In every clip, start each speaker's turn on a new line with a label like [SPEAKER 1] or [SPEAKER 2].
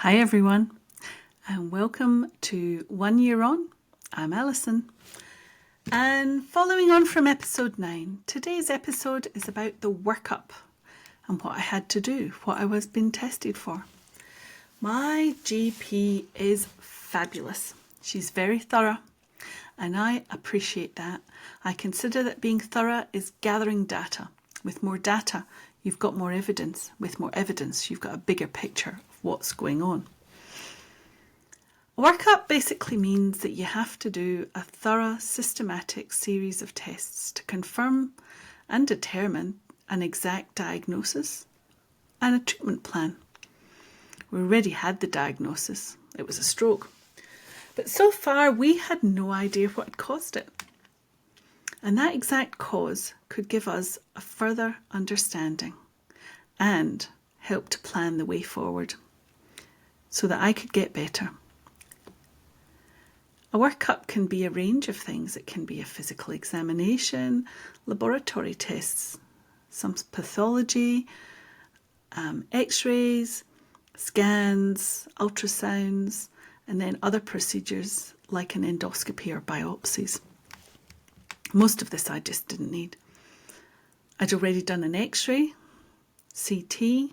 [SPEAKER 1] Hi everyone, and welcome to 1 Year On. I'm Alison. And following on from episode 9, today's episode is about the workup and what I had to do, what I was being tested for. My GP is fabulous. She's very thorough, and I appreciate that. I consider that being thorough is gathering data. With more data, you've got more evidence. With more evidence, you've got a bigger picture of what's going on. A workup basically means that you have to do a thorough, systematic series of tests to confirm and determine an exact diagnosis and a treatment plan. We already had the diagnosis. It was a stroke. But so far, we had no idea what had caused it. And that exact cause could give us a further understanding and help to plan the way forward so that I could get better. A workup can be a range of things. It can be a physical examination, laboratory tests, some pathology, x-rays, scans, ultrasounds, and then other procedures like an endoscopy or biopsies. Most of this I just didn't need. I'd already done an x-ray, CT,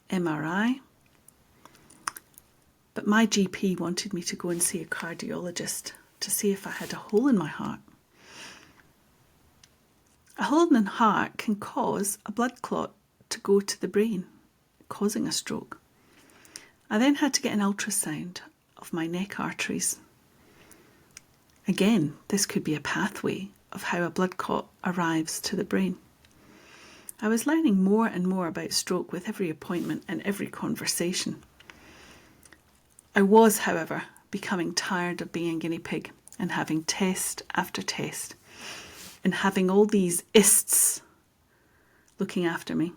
[SPEAKER 1] MRI, but my GP wanted me to go and see a cardiologist to see if I had a hole in my heart. A hole in the heart can cause a blood clot to go to the brain, causing a stroke. I then had to get an ultrasound of my neck arteries. Again, this could be a pathway of how a blood clot arrives to the brain. I was learning more and more about stroke with every appointment and every conversation. I was, however, becoming tired of being a guinea pig and having test after test and having all these ists looking after me.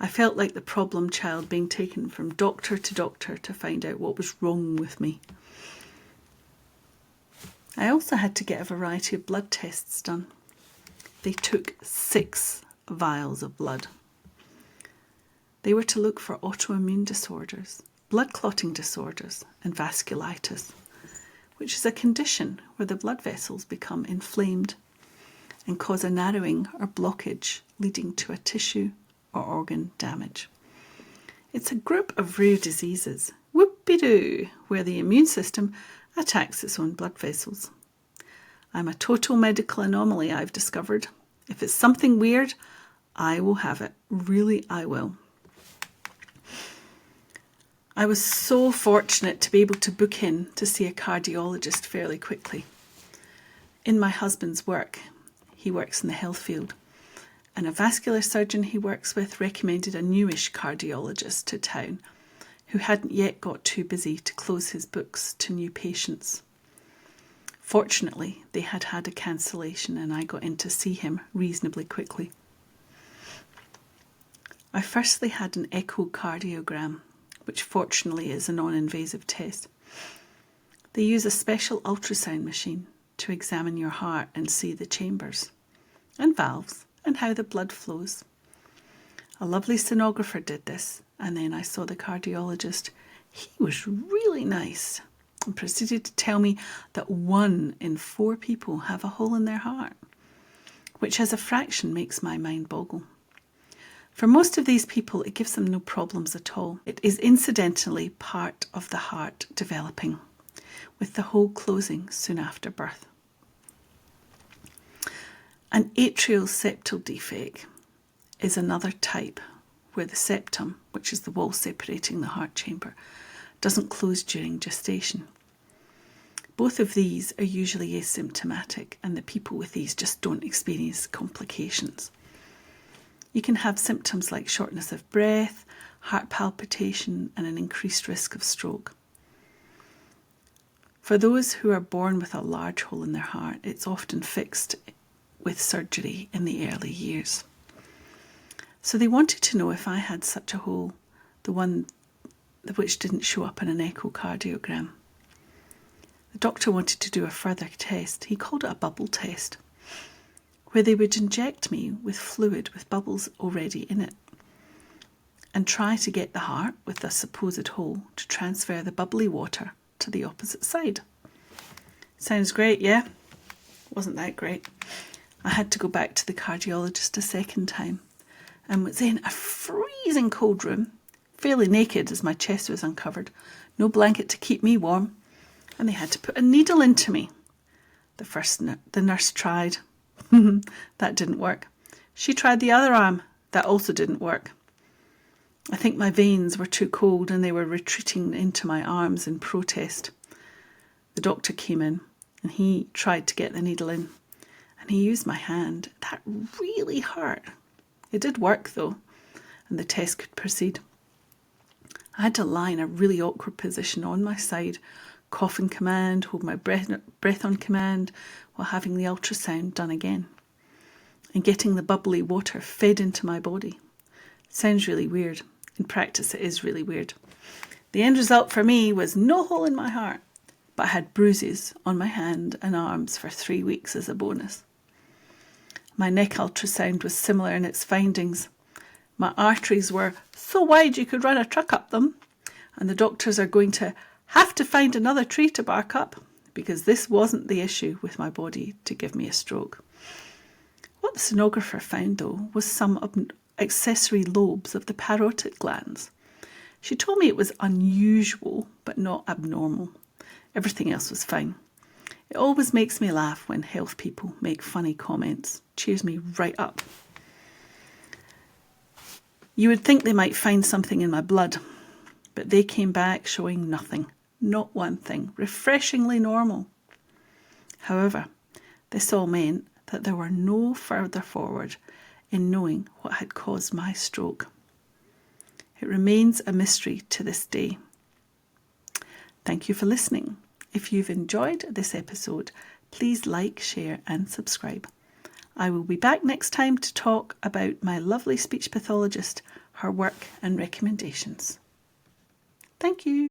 [SPEAKER 1] I felt like the problem child being taken from doctor to find out what was wrong with me. I also had to get a variety of blood tests done. They took 6 vials of blood. They were to look for autoimmune disorders, blood clotting disorders, and vasculitis, which is a condition where the blood vessels become inflamed and cause a narrowing or blockage leading to a tissue or organ damage. It's a group of rare diseases, whoopie-doo, where the immune system attacks its own blood vessels. I'm a total medical anomaly, I've discovered. If it's something weird, I will have it. Really, I will. I was so fortunate to be able to book in to see a cardiologist fairly quickly. In my husband's work, he works in the health field, and a vascular surgeon he works with recommended a newish cardiologist to town who hadn't yet got too busy to close his books to new patients. Fortunately, they had had a cancellation and I got in to see him reasonably quickly. I firstly had an echocardiogram, which fortunately is a non-invasive test. They use a special ultrasound machine to examine your heart and see the chambers and valves and how the blood flows. A lovely sonographer did this, and then I saw the cardiologist. He was really nice and proceeded to tell me that 1 in 4 people have a hole in their heart, which as a fraction makes my mind boggle. For most of these people, it gives them no problems at all. It is incidentally part of the heart developing, with the hole closing soon after birth. An atrial septal defect is another type where the septum, which is the wall separating the heart chamber, doesn't close during gestation. Both of these are usually asymptomatic, and the people with these just don't experience complications. You can have symptoms like shortness of breath, heart palpitation, and an increased risk of stroke. For those who are born with a large hole in their heart, it's often fixed with surgery in the early years. So they wanted to know if I had such a hole, the one which didn't show up in an echocardiogram. The doctor wanted to do a further test. He called it a bubble test, where they would inject me with fluid with bubbles already in it. and try to get the heart with the supposed hole to transfer the bubbly water to the opposite side. Sounds great, yeah? Wasn't that great. I had to go back to the cardiologist a second time and was in a freezing cold room, fairly naked as my chest was uncovered, no blanket to keep me warm, and they had to put a needle into me. The nurse tried. That didn't work. She tried the other arm. That also didn't work. I think my veins were too cold and they were retreating into my arms in protest. The doctor came in and he tried to get the needle in, and he used my hand. That really hurt. It did work though, and the test could proceed. I had to lie in a really awkward position on my side, cough in command, hold my breath on command while having the ultrasound done again and getting the bubbly water fed into my body. Sounds really weird. In practice, it is really weird. The end result for me was no hole in my heart, but I had bruises on my hand and arms for 3 weeks as a bonus. My neck ultrasound was similar in its findings. My arteries were so wide you could run a truck up them, and the doctors are going to have to find another tree to bark up because this wasn't the issue with my body to give me a stroke. What the sonographer found, though, was some accessory lobes of the parotid glands. She told me it was unusual, but not abnormal. Everything else was fine. It always makes me laugh when health people make funny comments. Cheers me right up. You would think they might find something in my blood, but they came back showing nothing, not one thing, refreshingly normal. However, this all meant that there were no further forward in knowing what had caused my stroke. It remains a mystery to this day. Thank you for listening. If you've enjoyed this episode, please like, share and subscribe. I will be back next time to talk about my lovely speech pathologist, her work and recommendations. Thank you.